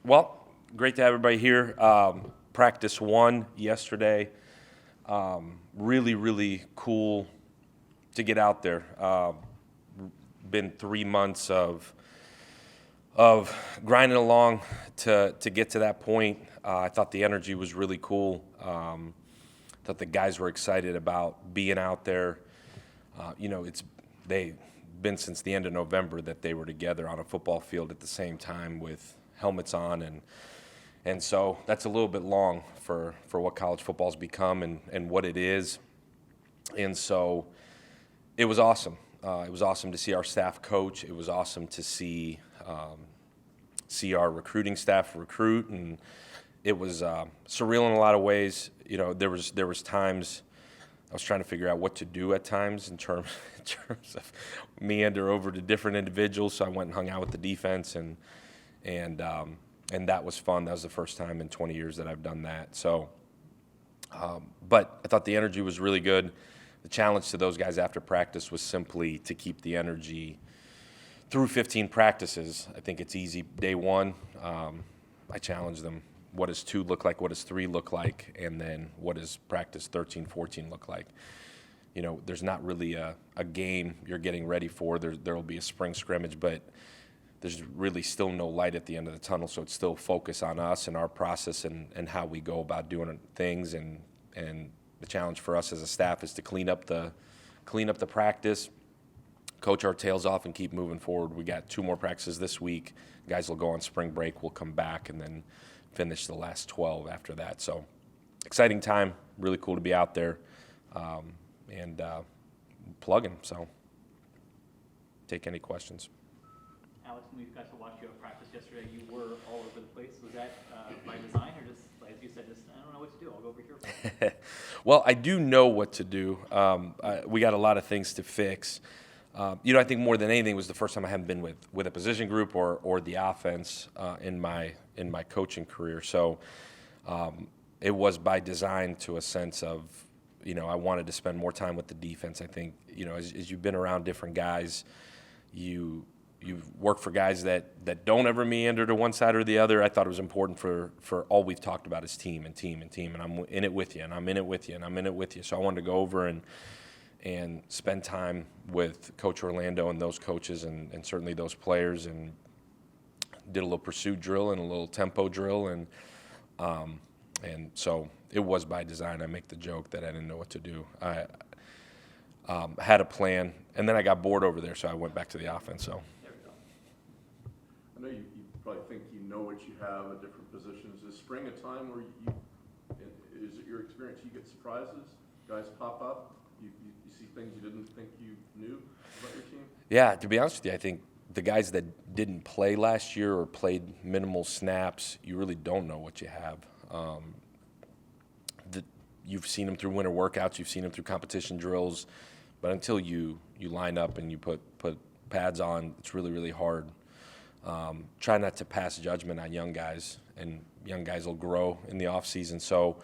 Well, great to have everybody here. Practice one yesterday. Really, really cool to get out there. Been 3 months of grinding along to get to that point. I thought the energy was really cool. Thought the guys were excited about being out there. They've been since the end of November that they were together on a football field at the same time with helmets on, and so that's a little bit long for what college football's become and what it is. And so it was awesome. It was awesome to see our staff coach. It was awesome to see our recruiting staff recruit, and it was surreal in a lot of ways. There was times I was trying to figure out what to do at times in terms of meander over to different individuals. So I went and hung out with the defense, and that was fun. That was the first time in 20 years that I've done that. So, but I thought the energy was really good. The challenge to those guys after practice was simply to keep the energy through 15 practices. I think it's easy day one. I challenged them. What does 2 look like? What does 3 look like? And then what does practice 13, 14 look like? There's not really a game you're getting ready for. There will be a spring scrimmage, but there's really still no light at the end of the tunnel. So it's still focus on us and our process and how we go about doing things. And the challenge for us as a staff is to clean up the practice, coach our tails off, and keep moving forward. We got 2 more practices this week. Guys will go on spring break. We'll come back and then finish the last 12 after that. So exciting time, really cool to be out there and plugging. So take any questions. Alex, when we got to watch you at practice yesterday, you were all over the place. Was that by design or just, as you said, I don't know what to do, I'll go over here? Well, I do know what to do. We got a lot of things to fix. I think more than anything it was the first time I haven't been with a position group or the offense in my coaching career. So it was by design to a sense of, I wanted to spend more time with the defense. I think, as you've been around different guys, you work for guys that don't ever meander to one side or the other. I thought it was important for all we've talked about is team, and I'm in it with you, and I'm in it with you, and I'm in it with you. So I wanted to go over and spend time with Coach Orlando and those coaches and certainly those players, and did a little pursuit drill and a little tempo drill, and so it was by design. I make the joke that I didn't know what to do. I had a plan, and then I got bored over there, so I went back to the offense. So there we go. I know you probably think you know what you have at different positions. Is spring a time where is it your experience, you get surprises, guys pop up? You see things you didn't think you knew about your team? Yeah, to be honest with you, I think the guys that didn't play last year or played minimal snaps, you really don't know what you have. You've seen them through winter workouts, you've seen them through competition drills, but until you line up and you put pads on, it's really, really hard. Try not to pass judgment on young guys, and young guys will grow in the off season. So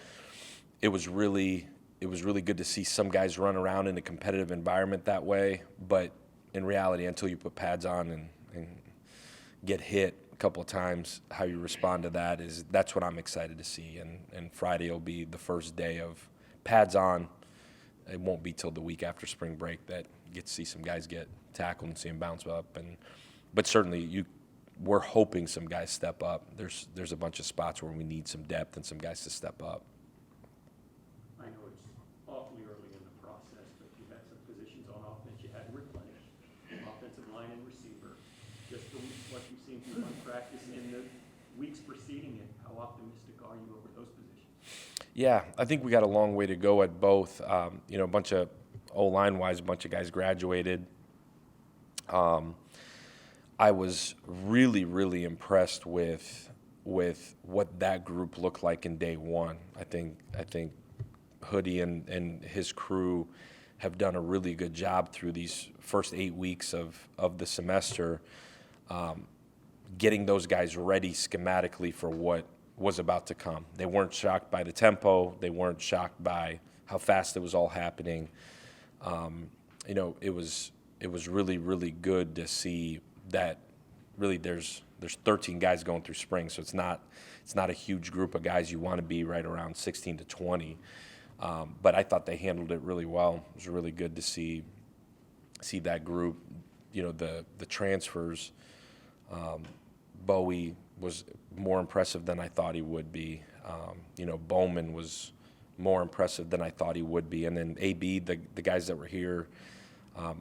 it was really good to see some guys run around in a competitive environment that way. But in reality, until you put pads on and get hit a couple of times, how you respond to that's what I'm excited to see. And Friday will be the first day of pads on. It won't be till the week after spring break that you get to see some guys get tackled and see them bounce up. But certainly we're hoping some guys step up. There's a bunch of spots where we need some depth and some guys to step up. I know it's awfully early in the process, but you had some positions on offense you had to replenish, offensive line and receiver. Just from what you've seen through one practice in the weeks preceding it, how optimistic are you over those positions? Yeah, I think we got a long way to go at both. A bunch of O-line-wise, a bunch of guys graduated. I was really, really impressed with what that group looked like in day one. I think Hoodie and his crew have done a really good job through these first 8 weeks of the semester, getting those guys ready schematically for what was about to come. They weren't shocked by the tempo. They weren't shocked by how fast it was all happening. It was really, really good to see that really there's there's 13 guys going through spring, so it's not a huge group of guys. You want to be right around 16 to 20. But I thought they handled it really well. It was really good to see that group. You know, the transfers. Bowie was more impressive than I thought he would be. You know, Bowman was more impressive than I thought he would be. And then AB, the guys that were here,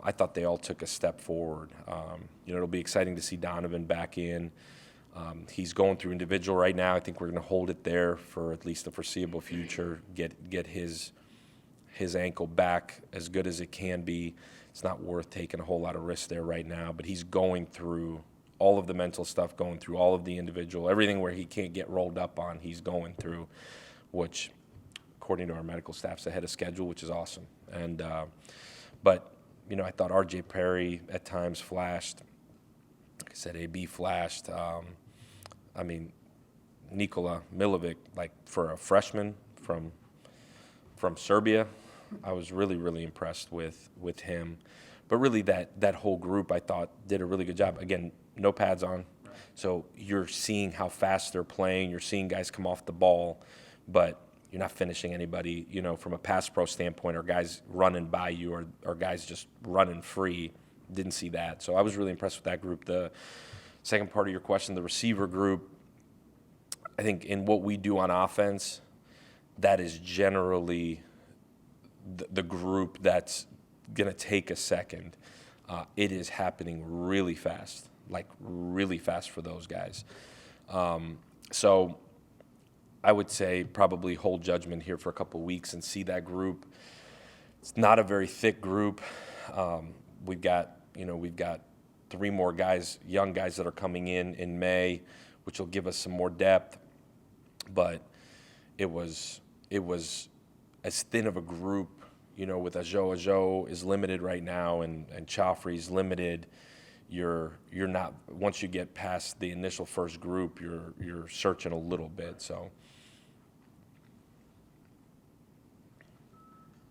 I thought they all took a step forward. You know, it'll be exciting to see Donovan back in. He's going through individual right now. I think we're going to hold it there for at least the foreseeable future, get his ankle back as good as it can be. It's not worth taking a whole lot of risk there right now, but he's going through all of the mental stuff, going through all of the individual, everything where he can't get rolled up on, he's going through, which, according to our medical staff's ahead of schedule, which is awesome. And but you know, I thought R.J. Perry at times flashed. Like I said, AB flashed. I mean, Nikola Milovic, like for a freshman from Serbia, I was really, really impressed with him. But really that whole group, I thought, did a really good job. Again, no pads on. So you're seeing how fast they're playing. You're seeing guys come off the ball, but you're not finishing anybody. You know, from a pass pro standpoint, or guys running by you, or guys just running free. Didn't see that. So I was really impressed with that group. The second part of your question, the receiver group, I think in what we do on offense, that is generally the group that's going to take a second. It is happening really fast, like really fast for those guys. So I would say probably hold judgment here for a couple of weeks and see that group. It's not a very thick group. We've got 3 more guys, young guys that are coming in May, which will give us some more depth. But it was as thin of a group, you know, with Ajo is limited right now, and Chaffrey's limited. You're not, once you get past the initial first group, you're searching a little bit. So.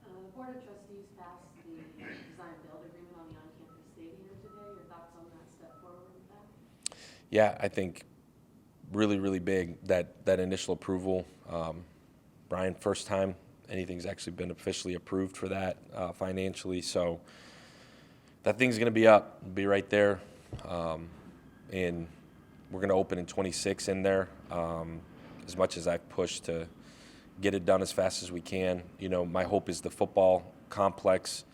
The Board of Trustees passed the design build agreement on the on-campus stadium today. Your thoughts on that step forward with that? Yeah, I think really, really big, that initial approval. Brian, first time anything's actually been officially approved for that financially. So that thing's going to be up, be right there. And we're going to open in 26 in there. As much as I've pushed to get it done as fast as we can, you know, my hope is the football complex,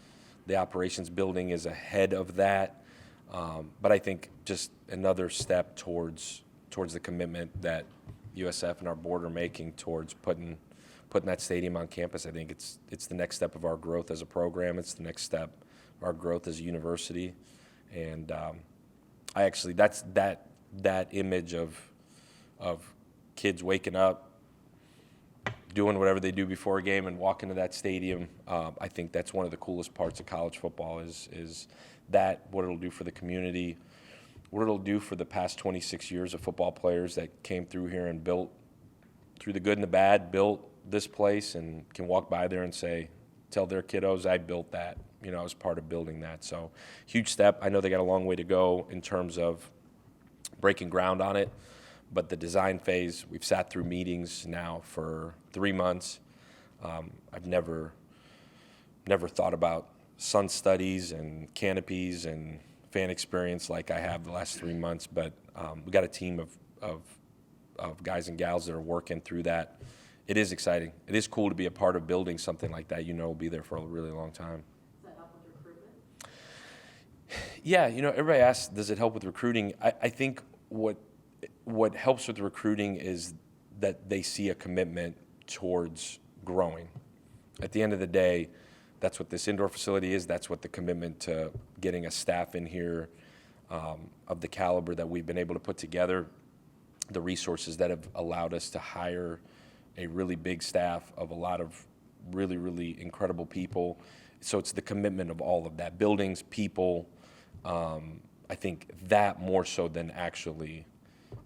the operations building is ahead of that. But I think just another step towards the commitment that USF and our board are making towards putting that stadium on campus. I think it's the next step of our growth as a program. It's the next step of our growth as a university. And I actually, that image of kids waking up, doing whatever they do before a game and walking to that stadium, I think that's one of the coolest parts of college football is that, what it'll do for the community, what it'll do for the past 26 years of football players that came through here and built, through the good and the bad, built this place and can walk by there and tell their kiddos, I built that. You know, I was part of building that. So huge step. I know they got a long way to go in terms of breaking ground on it, but the design phase, we've sat through meetings now for 3 months. I've never thought about sun studies and canopies and fan experience like I have the last 3 months, but we got a team of guys and gals that are working through that. It is exciting. It is cool to be a part of building something like that. You know, will be there for a really long time. Does that help with recruitment? Yeah, you know, everybody asks, does it help with recruiting? I think what helps with recruiting is that they see a commitment towards growing. At the end of the day, that's what this indoor facility is. That's what the commitment to getting a staff in here of the caliber that we've been able to put together, the resources that have allowed us to hire a really big staff of a lot of really, really incredible people. So it's the commitment of all of that, buildings, people. I think that more so than actually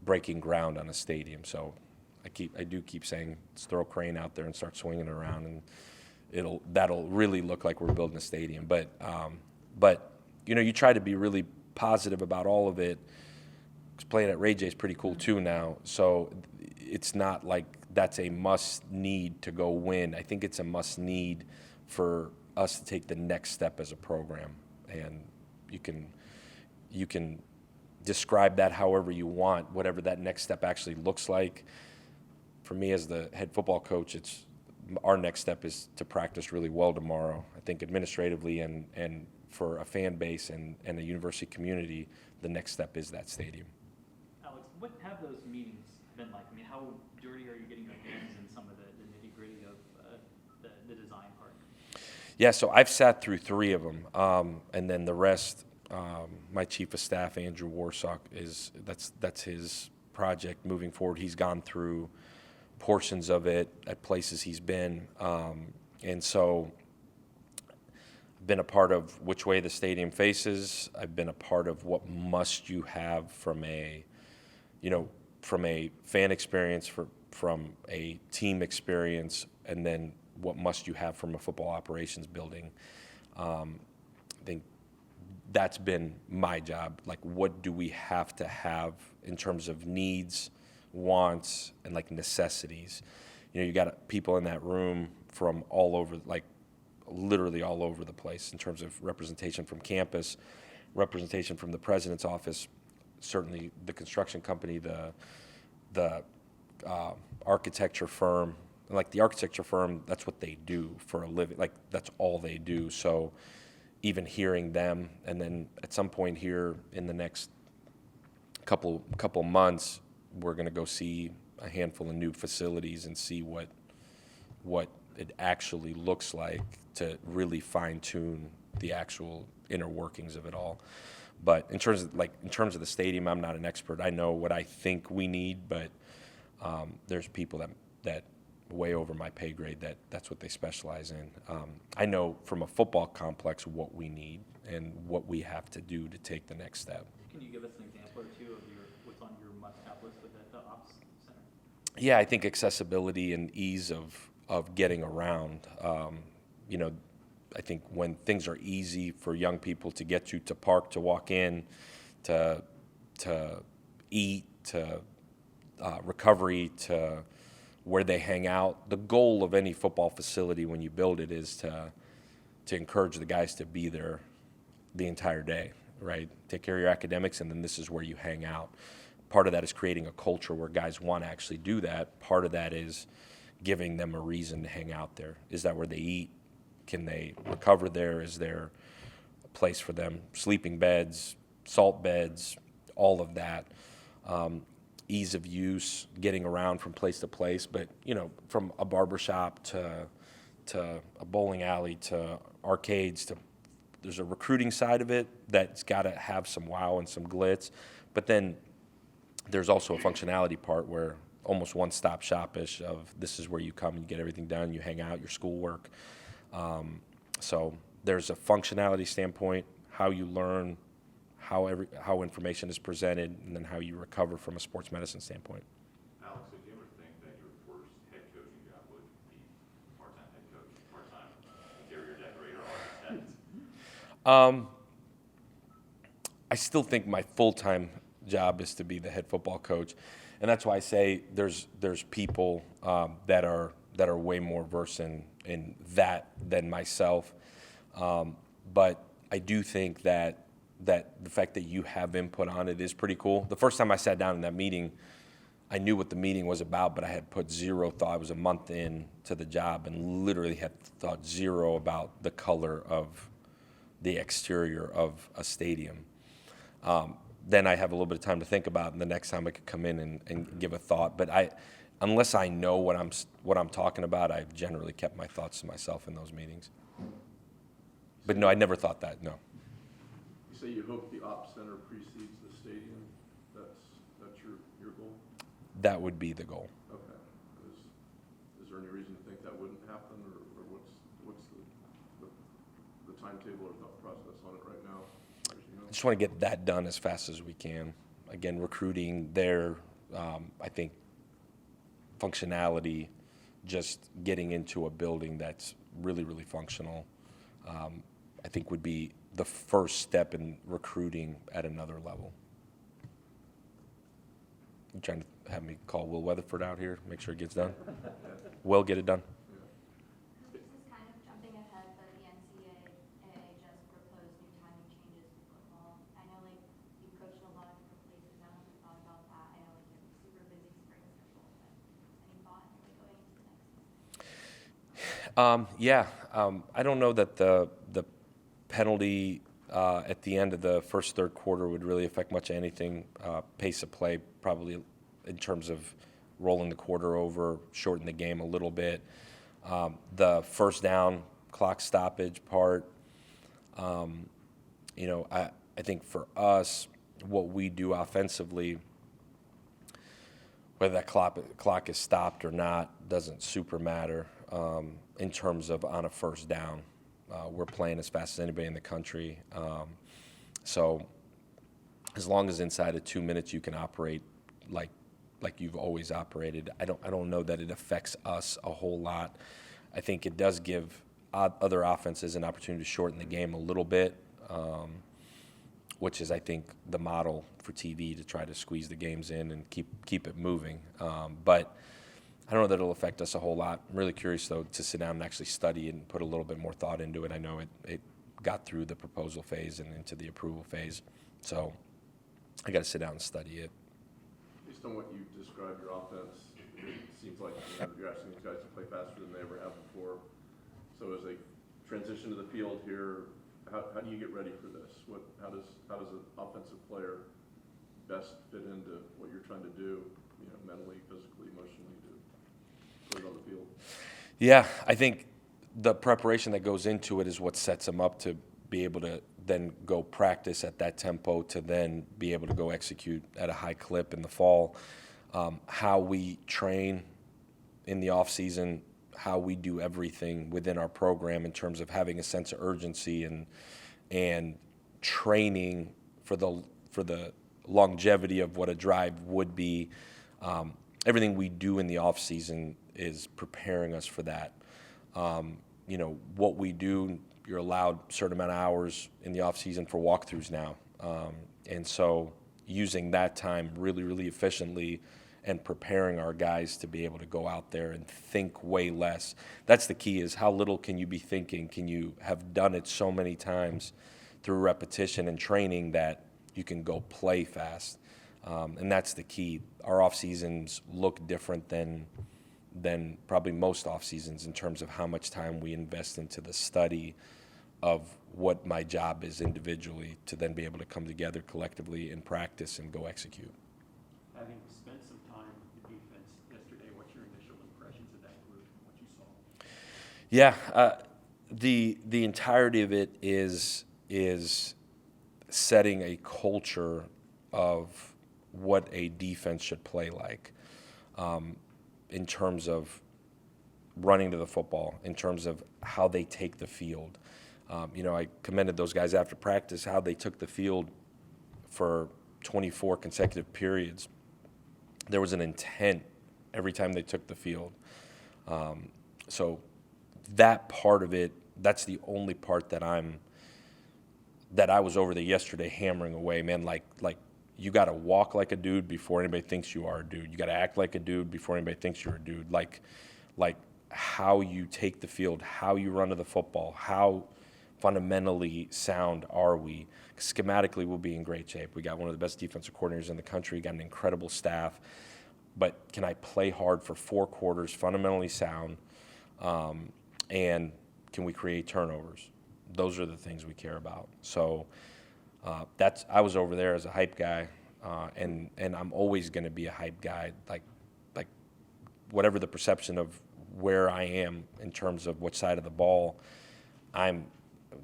breaking ground on a stadium. So I do keep saying, let's throw a crane out there and start swinging it around, and that'll really look like we're building a stadium. But you know, you try to be really positive about all of it. 'cause playing at Ray J is pretty cool too now. So it's not like that's a must need to go win. I think it's a must need for us to take the next step as a program. And you can describe that however you want, whatever that next step actually looks like. For me as the head football coach, our next step is to practice really well tomorrow. I think administratively and for a fan base and a university community, the next step is that stadium. Alex, what have those meetings been like? I mean, how dirty are you getting your hands in some of the nitty-gritty of the design part? Yeah, so I've sat through 3 of them, and then the rest, my chief of staff, Andrew Warsack, that's his project moving forward. He's gone through portions of it at places he's been, and so I've been a part of which way the stadium faces. I've been a part of what must you have from a fan experience, from a team experience, and then what must you have from a football operations building. I think that's been my job. Like, what do we have to have in terms of needs, wants, and like necessities? You got people in that room from all over, like literally all over the place in terms of representation from campus, representation from the president's office, certainly the construction company, the architecture firm. Like the architecture firm, that's what they do for a living. Like that's all they do. So even hearing them, and then at some point here in the next couple months, we're going to go see a handful of new facilities and see what it actually looks like to really fine tune the actual inner workings of it all. But in terms of the stadium, I'm not an expert. I know what I think we need, but there's people that way over my pay grade that's what they specialize in. I know from a football complex what we need and what we have to do to take the next step. Can you give us an example or two of what's on your must-have list with the ops center? Yeah, I think accessibility and ease of getting around. I think when things are easy for young people to get to park, to walk in, to eat, to recovery, to where they hang out. The goal of any football facility when you build it is to encourage the guys to be there the entire day, right? Take care of your academics, and then this is where you hang out. Part of that is creating a culture where guys want to actually do that. Part of that is giving them a reason to hang out there. Is that where they eat? Can they recover there? Is there a place for them? Sleeping beds, salt beds, all of that. Ease of use, getting around from place to place, but from a barber shop to a bowling alley to arcades there's a recruiting side of it that's got to have some wow and some glitz, but then there's also a functionality part where almost one-stop shop-ish of this is where you come and you get everything done, you hang out, your schoolwork. So there's a functionality standpoint, how you learn, how information is presented, and then how you recover from a sports medicine standpoint. Alex, did you ever think that your first head coaching job would be part-time head coach, part-time interior decorator, architect? I still think my full-time job is to be the head football coach, and that's why I say there's people that are way more versed in that than myself. But I do think that the fact that you have input on it is pretty cool. The first time I sat down in that meeting, I knew what the meeting was about, but I had put zero thought. I was a month in to the job and literally had thought zero about the color of the exterior of a stadium. Then I have a little bit of time to think about it, and the next time I could come in and give a thought. But unless I know what I'm talking about, I've generally kept my thoughts to myself in those meetings. But no, I never thought that, no. You say you hope the ops center precedes the stadium? That's your goal? That would be the goal. Okay. Is there any reason to think that wouldn't happen, or what's the timetable or thought process on it right now? As you know? I just want to get that done as fast as we can. Again, recruiting there, I think functionality, just getting into a building that's really, really functional, I think would be the first step in recruiting at another level. You trying to have me call Will Weatherford out here, make sure it gets done? Will get it done. This is kind of jumping ahead, but the NCAA just proposed new timing changes for football. I know, like, you've coached in a lot of different places. I don't know if you thought about that. I know, like, you have a super busy spring schedule, but any thought in, like, going into the next season? I don't know that the penalty at the end of the first third quarter would really affect much of anything. Pace of play probably in terms of rolling the quarter over, shorten the game a little bit. The first down clock stoppage part, I think for us, what we do offensively, whether that clock is stopped or not, doesn't super matter in terms of on a first down. We're playing as fast as anybody in the country. So as long as inside of 2 minutes you can operate like you've always operated, I don't know that it affects us a whole lot. I think it does give other offenses an opportunity to shorten the game a little bit, which is, I think, the model for TV to try to squeeze the games in and keep it moving. But I don't know that it'll affect us a whole lot. I'm really curious, though, to sit down and actually study and put a little bit more thought into it. I know it got through the proposal phase and into the approval phase. So I got to sit down and study it. Based on what you described, your offense, it seems like you're asking these guys to play faster than they ever have before. So as they transition to the field here, how do you get ready for this? How does an offensive player best fit into what you're trying to do, mentally, physically, emotionally, to put it on the field? Yeah, I think the preparation that goes into it is what sets them up to be able to then go practice at that tempo, to then be able to go execute at a high clip in the fall. How we train in the off season, how we do everything within our program in terms of having a sense of urgency and training for the longevity of what a drive would be. Everything we do in the off season is preparing us for that. What we do, you're allowed a certain amount of hours in the off season for walkthroughs now. And so using that time really, really efficiently and preparing our guys to be able to go out there and think way less. That's the key, is how little can you be thinking? Can you have done it so many times through repetition and training that you can go play fast? And that's the key. Our off seasons look different than probably most off seasons in terms of how much time we invest into the study of what my job is individually, to then be able to come together collectively in practice and go execute. Having spent some time with the defense yesterday, what's your initial impressions of that group and what you saw? Yeah, the entirety of it is setting a culture of what a defense should play like, in terms of running to the football, in terms of how they take the field. I commended those guys after practice, how they took the field for 24 consecutive periods. There was an intent every time they took the field. So that part of it, that's the only part that I was over there yesterday hammering away, man. Like you got to walk like a dude before anybody thinks you are a dude. You got to act like a dude before anybody thinks you're a dude. Like how you take the field, how you run to the football, how fundamentally sound are we? Schematically, we'll be in great shape. We got one of the best defensive coordinators in the country, got an incredible staff. But can I play hard for 4 quarters, fundamentally sound, and can we create turnovers? Those are the things we care about. So I was over there as a hype guy, and I'm always going to be a hype guy. Like whatever the perception of where I am in terms of which side of the ball,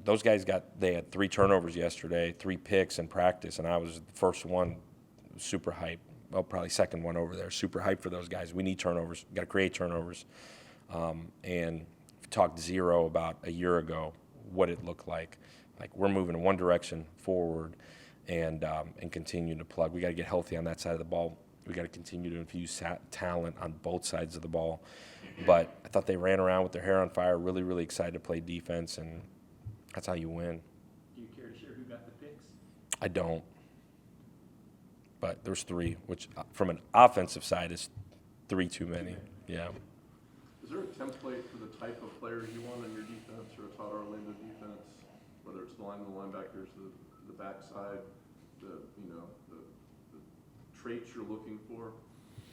those guys they had 3 turnovers yesterday, 3 picks in practice, and I was the first one, super hype. Well, probably second one over there, super hype for those guys. We need turnovers, got to create turnovers. And talked zero about a year ago, what it looked like. Like we're moving in one direction forward and continue to plug. We got to get healthy on that side of the ball. We got to continue to infuse talent on both sides of the ball. But I thought they ran around with their hair on fire, really, really excited to play defense, and that's how you win. Do you care to share who got the picks? I don't. but there's 3, which from an offensive side is 3 too many. Yeah. Is there a template for the type of players you want in your defense or a Todd Orlando defense? Whether it's the linemen, the linebackers, the backside, the traits you're looking for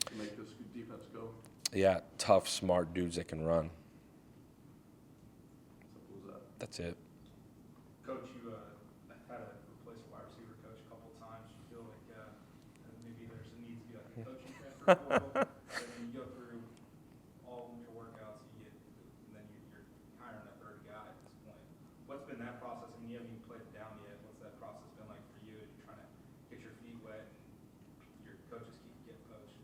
to make this good defense go? Yeah, tough, smart dudes that can run. Simple as that. That's it. Coach, you had to replace a wide receiver coach a couple of times. You feel like maybe there's a need to be like a coaching transfer portal. And then you go through all of your workouts, and then you're hiring a third guy at this point. What's been that process? I mean, you haven't even played it down yet. What's that process been like for you? You're trying to get your feet wet, and your coaches keep getting poached.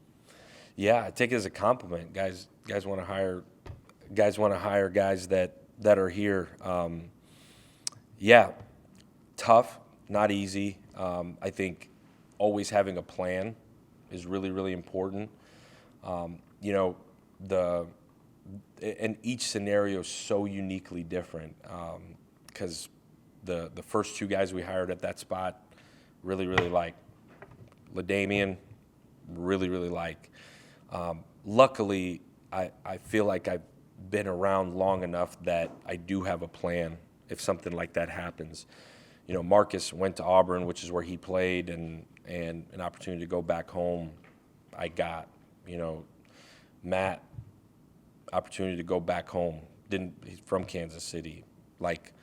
Yeah, I take it as a compliment. Guys want to hire guys that are here. Yeah, tough, not easy. I think always having a plan is really, really important. And each scenario is so uniquely different because the first 2 guys we hired at that spot really, really like. LaDamian, really, really like. Luckily, I feel like I've been around long enough that I do have a plan if something like that happens. Marcus went to Auburn, which is where he played, and an opportunity to go back home I got. Matt, opportunity to go back home. He's from Kansas City. Like,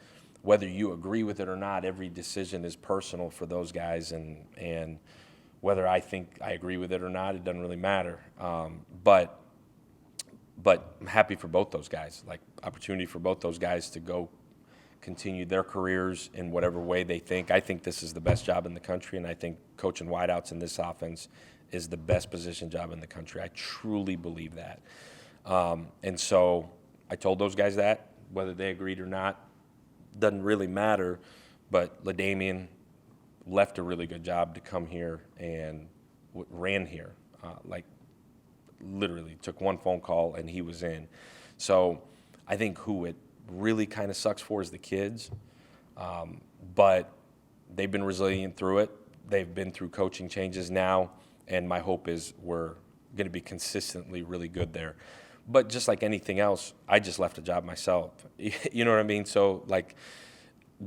whether you agree with it or not, every decision is personal for those guys, and whether I think I agree with it or not, it doesn't really matter. But I'm happy for both those guys. Like, opportunity for both those guys to go continue their careers in whatever way they think. I think this is the best job in the country, and I think coaching wideouts in this offense is the best position job in the country. I truly believe that. And so I told those guys that, whether they agreed or not, doesn't really matter. But LaDamian left a really good job to come here and ran here. Literally took one phone call and he was in. So I think who it really kind of sucks for is the kids. But they've been resilient through it. They've been through coaching changes now, and my hope is we're going to be consistently really good there. But just like anything else, I just left a job myself. You know what I mean? So,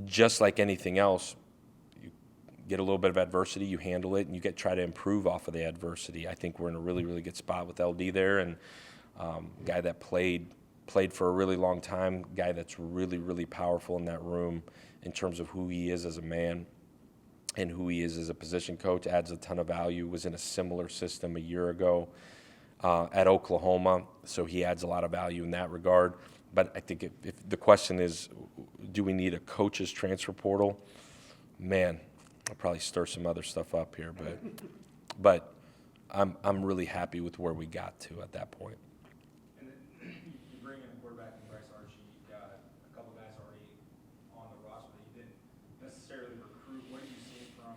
just like anything else, you get a little bit of adversity, you handle it, and you try to improve off of the adversity. I think we're in a really, really good spot with LD there, and guy that played for a really long time, guy that's really, really powerful in that room in terms of who he is as a man and who he is as a position coach, adds a ton of value, was in a similar system a year ago at Oklahoma, so he adds a lot of value in that regard. But I think if the question is, do we need a coach's transfer portal? Man, I'll probably stir some other stuff up here, but I'm really happy with where we got to at that point. And then you bring in a quarterback in Bryce Archie. You got a couple guys already on the roster that you didn't necessarily recruit. What have you seen from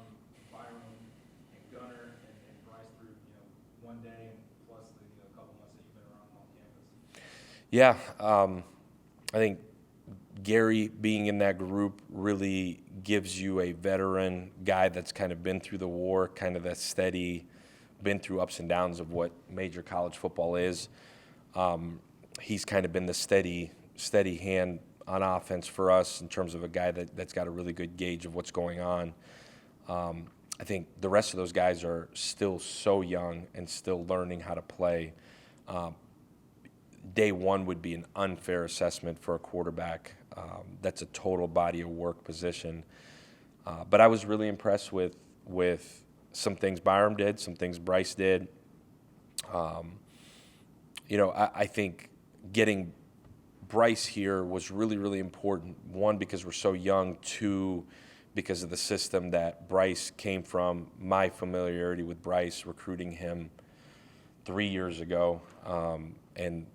Byron and Gunner and Bryce through one day and plus the couple months that you've been around on campus? Yeah, I think Gary being in that group really gives you a veteran guy that's kind of been through the war, kind of that steady, been through ups and downs of what major college football is. He's kind of been the steady hand on offense for us in terms of a guy that's got a really good gauge of what's going on. I think the rest of those guys are still so young and still learning how to play. Day one would be an unfair assessment for a quarterback. That's a total body of work position. But I was really impressed with some things Byram did, some things Bryce did. I think getting Bryce here was really, really important. One, because we're so young. Two, because of the system that Bryce came from, my familiarity with Bryce, recruiting him 3 years ago, and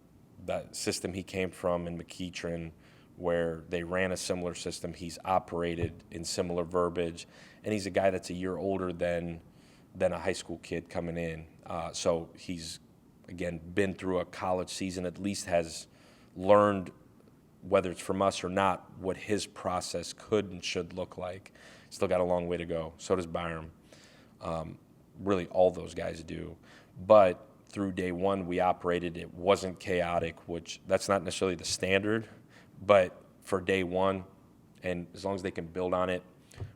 that system he came from in McEachern, where they ran a similar system. He's operated in similar verbiage, and he's a guy that's a year older than a high school kid coming in. So he's, again, been through a college season, at least has learned, whether it's from us or not, what his process could and should look like. Still got a long way to go. So does Byram. really all those guys do. But through day one, we operated, it wasn't chaotic, which that's not necessarily the standard, but for day one, and as long as they can build on it,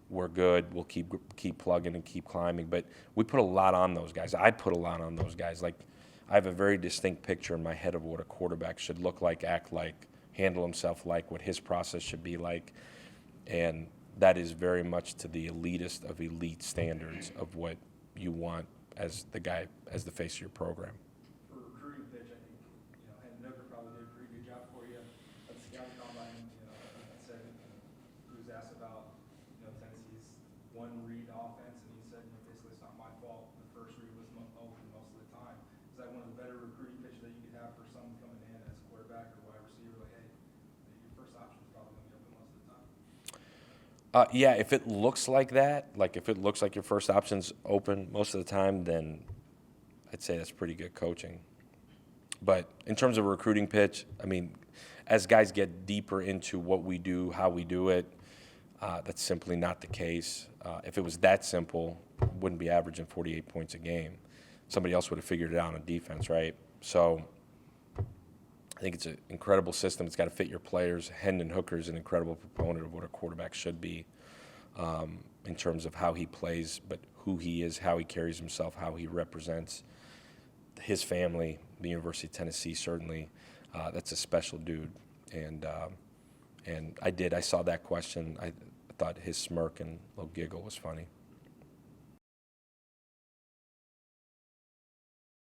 we're good. We'll keep plugging and keep climbing. But we put a lot on those guys. I put a lot on those guys. Like, I have a very distinct picture in my head of what a quarterback should look like, act like, handle himself like, what his process should be like. And that is very much to the elitist of elite standards of what you want as the guy, as the face of your program. For recruiting pitch, I think, and Nooker probably did a pretty good job for you. At the scouting combine, I said, he was asked about, Tennessee's one read offense, and he said, basically it's not my fault. The first read was open most of the time. Is that one of the better recruiting pitches that you could have for someone coming in as a quarterback or wide receiver? Like, hey, your first option is probably going to be open most of the time. Yeah, if it looks like that, like if it looks like your first option's open most of the time, then I'd say that's pretty good coaching. But in terms of a recruiting pitch, I mean, as guys get deeper into what we do, how we do it, that's simply not the case. If it was that simple, wouldn't be averaging 48 points a game. Somebody else would have figured it out on defense, right? So I think it's an incredible system. It's got to fit your players. Hendon Hooker is an incredible proponent of what a quarterback should be in terms of how he plays, but who he is, how he carries himself, how he represents his family, the University of Tennessee, certainly. That's a special dude. And I saw that question. I thought his smirk and little giggle was funny.